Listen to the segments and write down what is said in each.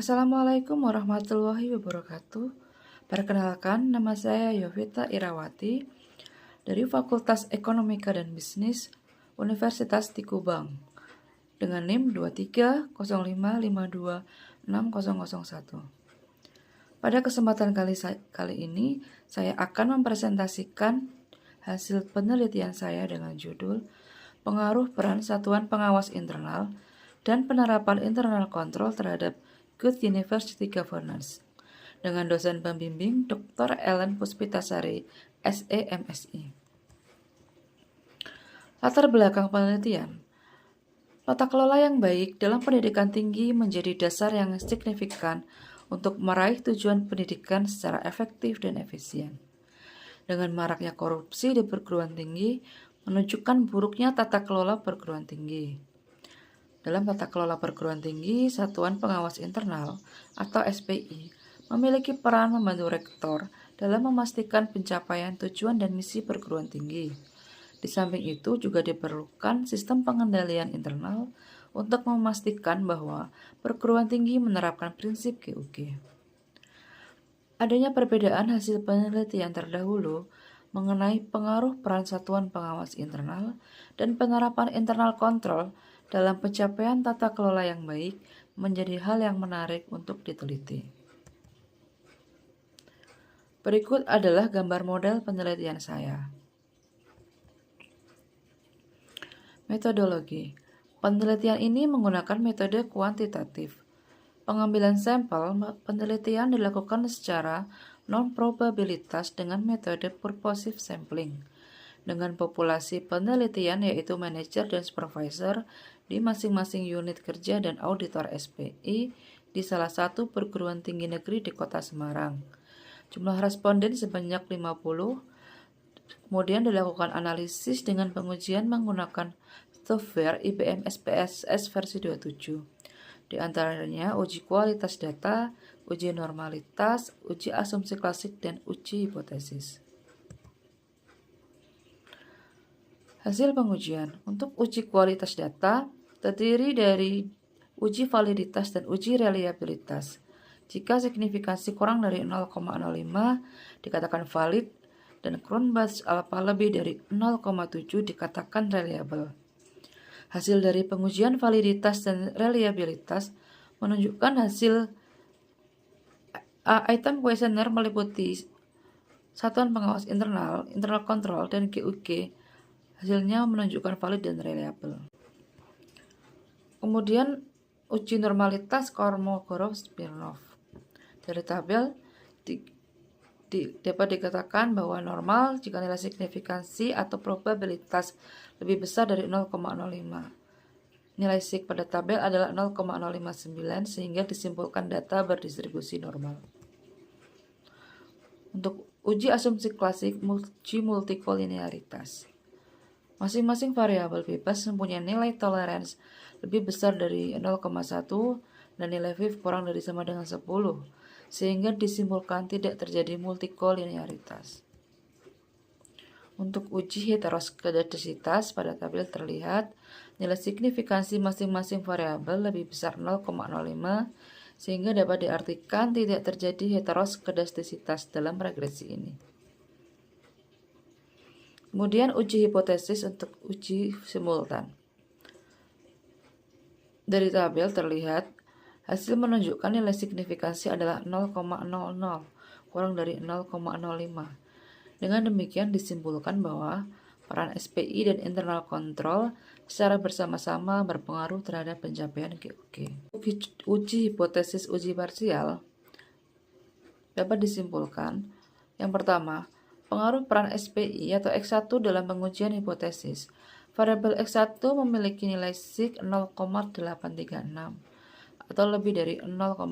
Assalamualaikum warahmatullahi wabarakatuh. Perkenalkan, nama saya Yovita Irawati dari Fakultas Ekonomika dan Bisnis Universitas Tikubang dengan NIM 2305526001. Pada kesempatan kali ini, saya akan mempresentasikan hasil penelitian saya dengan judul Pengaruh Peran Satuan Pengawas Internal dan Penerapan Internal Control terhadap Good University Governance dengan dosen pembimbing Dr. Ellen Puspitasari, SEMSI. Latar belakang penelitian. Tata kelola yang baik dalam pendidikan tinggi menjadi dasar yang signifikan untuk meraih tujuan pendidikan secara efektif dan efisien. Dengan maraknya korupsi di perguruan tinggi, menunjukkan buruknya tata kelola perguruan tinggi. Dalam tata kelola perguruan tinggi, Satuan Pengawas Internal atau SPI memiliki peran membantu rektor dalam memastikan pencapaian tujuan dan misi perguruan tinggi. Di samping itu juga diperlukan sistem pengendalian internal untuk memastikan bahwa perguruan tinggi menerapkan prinsip GUG. Adanya perbedaan hasil penelitian terdahulu mengenai pengaruh peran Satuan Pengawas Internal dan penerapan internal kontrol dalam pencapaian tata kelola yang baik menjadi hal yang menarik untuk diteliti. Berikut adalah gambar model penelitian saya. Metodologi. Penelitian ini menggunakan metode kuantitatif. Pengambilan sampel penelitian dilakukan secara non-probabilitas dengan metode purposive sampling dengan populasi penelitian yaitu manajer dan supervisor di masing-masing unit kerja dan auditor SPI di salah satu perguruan tinggi negeri di Kota Semarang. Jumlah responden sebanyak 50. Kemudian dilakukan analisis dengan pengujian menggunakan software IBM SPSS versi 27. Di antaranya uji kualitas data, uji normalitas, uji asumsi klasik, dan uji hipotesis. Hasil pengujian. Untuk uji kualitas data terdiri dari uji validitas dan uji reliabilitas. Jika signifikansi kurang dari 0,05 dikatakan valid dan Cronbach alpha lebih dari 0,7 dikatakan reliable. Hasil dari pengujian validitas dan reliabilitas menunjukkan hasil item questionnaire meliputi Satuan Pengawas Internal, Internal Control, dan GUG. Hasilnya menunjukkan valid dan reliable. Kemudian uji normalitas Kolmogorov-Smirnov. Dari tabel dapat dikatakan bahwa normal jika nilai signifikansi atau probabilitas lebih besar dari 0,05. Nilai sig pada tabel adalah 0,059 sehingga disimpulkan data berdistribusi normal. Untuk uji asumsi klasik, uji multikolinearitas. Masing-masing variabel bebas mempunyai nilai toleransi lebih besar dari 0,1 dan nilai VIF kurang dari sama dengan 10, sehingga disimpulkan tidak terjadi multikolinearitas. Untuk uji heteroskedastisitas pada tabel terlihat nilai signifikansi masing-masing variabel lebih besar 0,05, sehingga dapat diartikan tidak terjadi heteroskedastisitas dalam regresi ini. Kemudian uji hipotesis untuk uji simultan. Dari tabel terlihat hasil menunjukkan nilai signifikansi adalah 0,00 kurang dari 0,05. Dengan demikian disimpulkan bahwa peran SPI dan internal control secara bersama-sama berpengaruh terhadap pencapaian GUG. Uji hipotesis uji parsial dapat disimpulkan yang pertama, pengaruh peran SPI atau X1 dalam pengujian hipotesis. Variabel X1 memiliki nilai sig 0,836 atau lebih dari 0,05.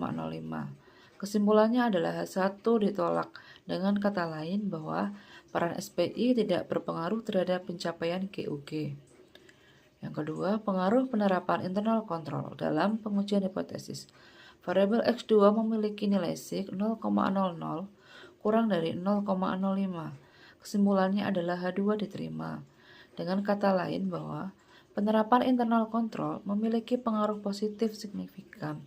Kesimpulannya adalah H1 ditolak. Dengan kata lain bahwa peran SPI tidak berpengaruh terhadap pencapaian GUG. Yang kedua, pengaruh penerapan internal control dalam pengujian hipotesis. Variabel X2 memiliki nilai sig 0,00 kurang dari 0,05. Kesimpulannya adalah H2 diterima. Dengan kata lain bahwa penerapan internal control memiliki pengaruh positif signifikan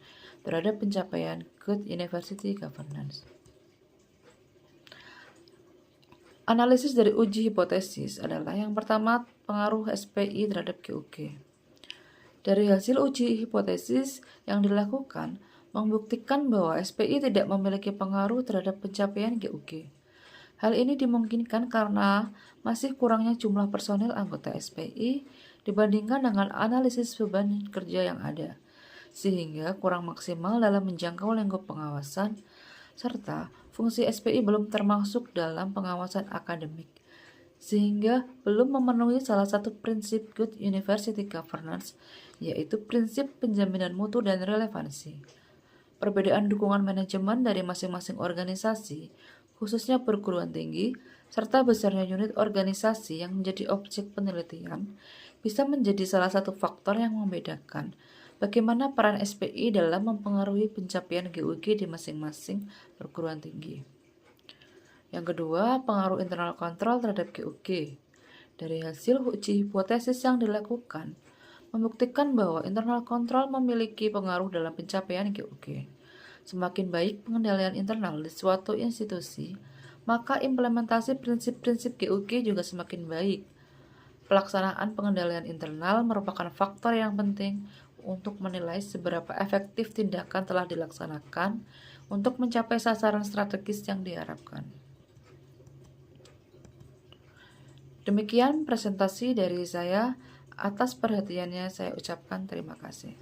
terhadap pencapaian Good University Governance. Analisis dari uji hipotesis adalah yang pertama, pengaruh SPI terhadap GUG. Dari hasil uji hipotesis yang dilakukan, membuktikan bahwa SPI tidak memiliki pengaruh terhadap pencapaian GUG. Hal ini dimungkinkan karena masih kurangnya jumlah personil anggota SPI dibandingkan dengan analisis beban kerja yang ada, sehingga kurang maksimal dalam menjangkau lingkup pengawasan, serta fungsi SPI belum termasuk dalam pengawasan akademik, sehingga belum memenuhi salah satu prinsip Good University Governance, yaitu prinsip penjaminan mutu dan relevansi. Perbedaan dukungan manajemen dari masing-masing organisasi, khususnya perguruan tinggi, serta besarnya unit organisasi yang menjadi objek penelitian, bisa menjadi salah satu faktor yang membedakan bagaimana peran SPI dalam mempengaruhi pencapaian GUG di masing-masing perguruan tinggi. Yang kedua, pengaruh internal kontrol terhadap GUG. Dari hasil uji hipotesis yang dilakukan, membuktikan bahwa internal kontrol memiliki pengaruh dalam pencapaian GUG. Semakin baik pengendalian internal di suatu institusi, maka implementasi prinsip-prinsip GUG juga semakin baik. Pelaksanaan pengendalian internal merupakan faktor yang penting untuk menilai seberapa efektif tindakan telah dilaksanakan untuk mencapai sasaran strategis yang diharapkan. Demikian presentasi dari saya. Atas perhatiannya saya ucapkan terima kasih.